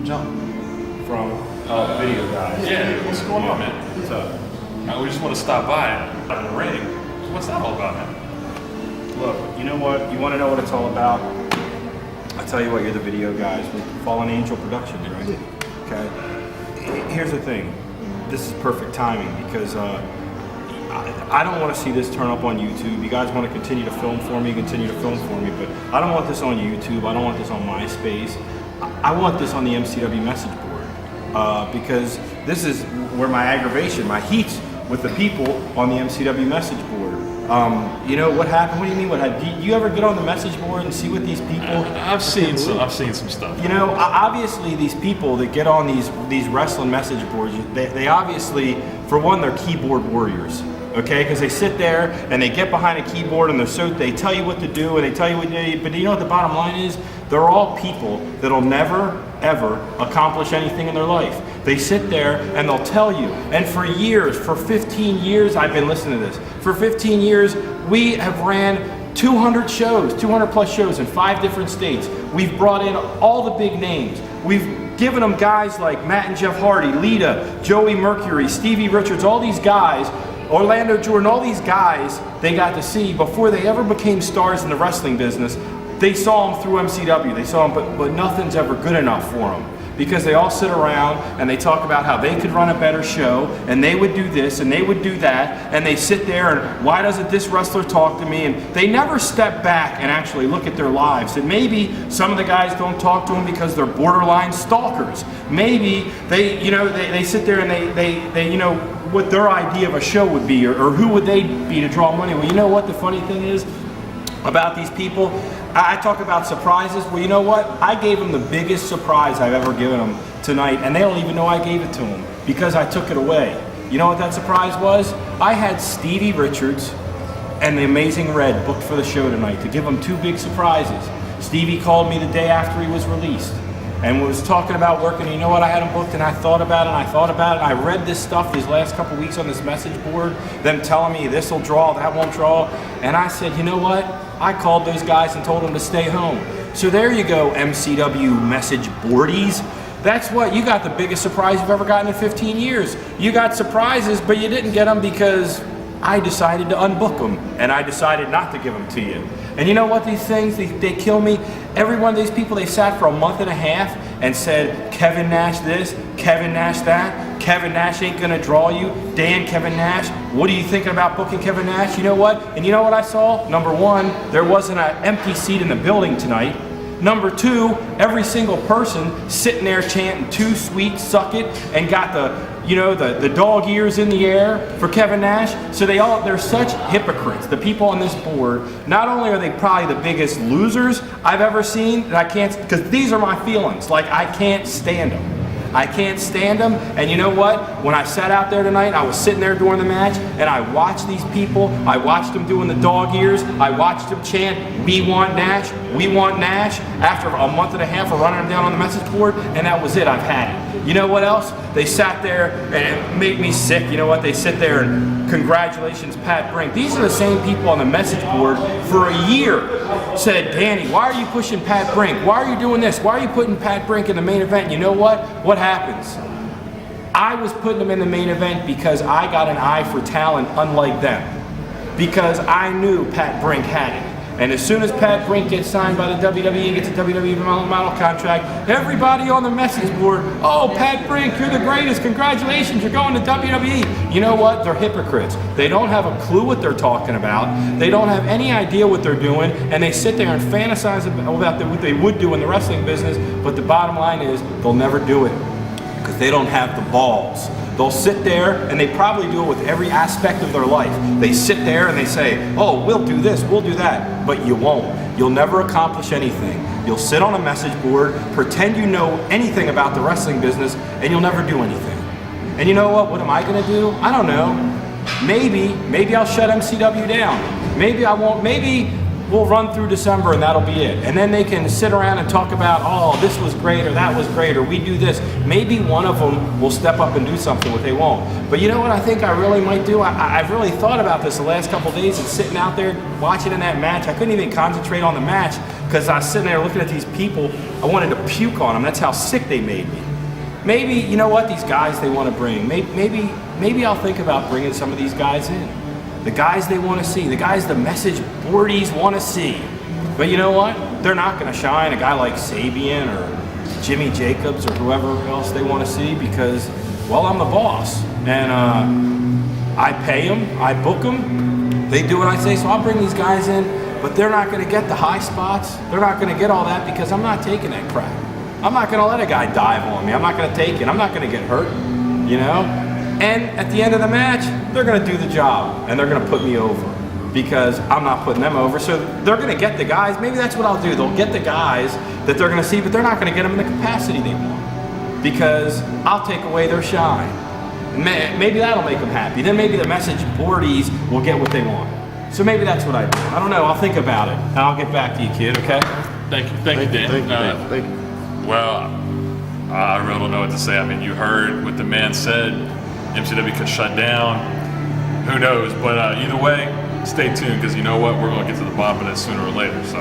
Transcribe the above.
Jump. From Video Guys. Yeah, what's going on, man? What's up? We just want to stop by in the ring. What's that all about, man? Look, you know what? You want to know what it's all about? I'll tell you what, you're the Video Guys with Fallen Angel Productions, right? Okay? Here's the thing. This is perfect timing because I don't want to see this turn up on YouTube. You guys want to continue to film for me, but I don't want this on YouTube. I don't want this on MySpace. I want this on the MCW message board because this is where my aggravation, my heat's with the people on the MCW message board. You know what happened? What do you mean? Do you ever get on the message board and see what these people? I've seen some stuff. You know, obviously these people that get on these wrestling message boards, they obviously, for one, they're keyboard warriors. Okay, because they sit there and they get behind a keyboard and they tell you what to do and they tell you what to do. But you know what the bottom line is? They're all people that'll never, ever accomplish anything in their life. They sit there and they'll tell you. And for years, for 15 years, I've been listening to this. For 15 years, we have ran 200 shows, 200 plus shows in 5 different states. We've brought in all the big names. We've given them guys like Matt and Jeff Hardy, Lita, Joey Mercury, Stevie Richards, all these guys, Orlando Jordan, all these guys they got to see before they ever became stars in the wrestling business. They saw them through MCW. They saw them, but nothing's ever good enough for them because they all sit around and they talk about how they could run a better show and they would do this and they would do that, and they sit there and why doesn't this wrestler talk to me? And they never step back and actually look at their lives. And maybe some of the guys don't talk to them because they're borderline stalkers. Maybe they sit there and they what their idea of a show would be, or who would they be to draw money. Well, you know what the funny thing is about these people? I talk about surprises. Well, you know what? I gave them the biggest surprise I've ever given them tonight, and they don't even know I gave it to them because I took it away. You know what that surprise was? I had Stevie Richards and the Amazing Red booked for the show tonight to give them 2 big surprises. Stevie called me the day after he was released and was talking about working. You know what? I had him booked and I thought about it and I read this stuff these last couple weeks on this message board, them telling me this will draw, that won't draw, and I said, you know what? I called those guys and told them to stay home. So there you go, MCW message boardies. That's what, you got the biggest surprise you've ever gotten in 15 years. You got surprises, but you didn't get them because I decided to unbook them, and I decided not to give them to you. And you know what, these things, they kill me. Every one of these people, they sat for a month and a half and said, Kevin Nash this, Kevin Nash that, Kevin Nash ain't gonna draw you, Kevin Nash, what are you thinking about booking Kevin Nash? You know what? And you know what I saw? Number 1, there wasn't an empty seat in the building tonight. Number 2, every single person sitting there chanting "Too sweet, suck it," and got the dog ears in the air for Kevin Nash. So they're such hypocrites. The people on this board, not only are they probably the biggest losers I've ever seen, and I can't, because these are my feelings, like I can't stand them. I can't stand them, and you know what? When I sat out there tonight, I was sitting there during the match, and I watched these people, I watched them doing the dog ears, I watched them chant, "We want Nash, we want Nash," after a month and a half of running them down on the message board, and that was it, I've had it. You know what else? They sat there, and it made me sick. You know what? They sit there and, "Congratulations, Pat Brink." These are the same people on the message board for a year said, "Danny, why are you pushing Pat Brink? Why are you doing this? Why are you putting Pat Brink in the main event?" You know what? What happens? I was putting him in the main event because I got an eye for talent unlike them. Because I knew Pat Brink had it. And as soon as Pat Brink gets signed by the WWE and gets a WWE model contract, everybody on the message board, "Oh, Pat Brink, you're the greatest, congratulations, you're going to WWE." You know what? They're hypocrites. They don't have a clue what they're talking about. They don't have any idea what they're doing, and they sit there and fantasize about what they would do in the wrestling business, but the bottom line is they'll never do it because they don't have the balls. They'll sit there, and they probably do it with every aspect of their life. They sit there and they say, "Oh, we'll do this, we'll do that," but you won't. You'll never accomplish anything. You'll sit on a message board, pretend you know anything about the wrestling business, and you'll never do anything. And you know what? What am I gonna do? I don't know. Maybe I'll shut MCW down. Maybe I won't. Maybe we'll run through December and that'll be it. And then they can sit around and talk about, "Oh, this was great," or "That was great," or "We do this." Maybe one of them will step up and do something, but they won't. But you know what I think I really might do? I've really thought about this the last couple of days and sitting out there watching in that match. I couldn't even concentrate on the match because I was sitting there looking at these people. I wanted to puke on them. That's how sick they made me. Maybe, you know what, these guys they want to bring. Maybe I'll think about bringing some of these guys in. The guys they want to see. The guys the message boardies want to see. But you know what? They're not going to shine a guy like Sabian or Jimmy Jacobs or whoever else they want to see because, well, I'm the boss. And I pay them, I book them, they do what I say, so I'll bring these guys in, but they're not going to get the high spots. They're not going to get all that because I'm not taking that crap. I'm not going to let a guy dive on me. I'm not going to take it. I'm not going to get hurt, you know? And at the end of the match, they're going to do the job, and they're going to put me over because I'm not putting them over. So they're going to get the guys. Maybe that's what I'll do. They'll get the guys that they're going to see, but they're not going to get them in the capacity they want because I'll take away their shine. Maybe that'll make them happy. Then maybe the message boardies will get what they want. So maybe that's what I do. I don't know. I'll think about it, and I'll get back to you, kid, okay? Thank you, Dan. Thank you. Well, I really don't know what to say. I mean, you heard what the man said. MCW could shut down. Who knows? But either way, stay tuned because you know what? We're going to get to the bottom of this sooner or later. So.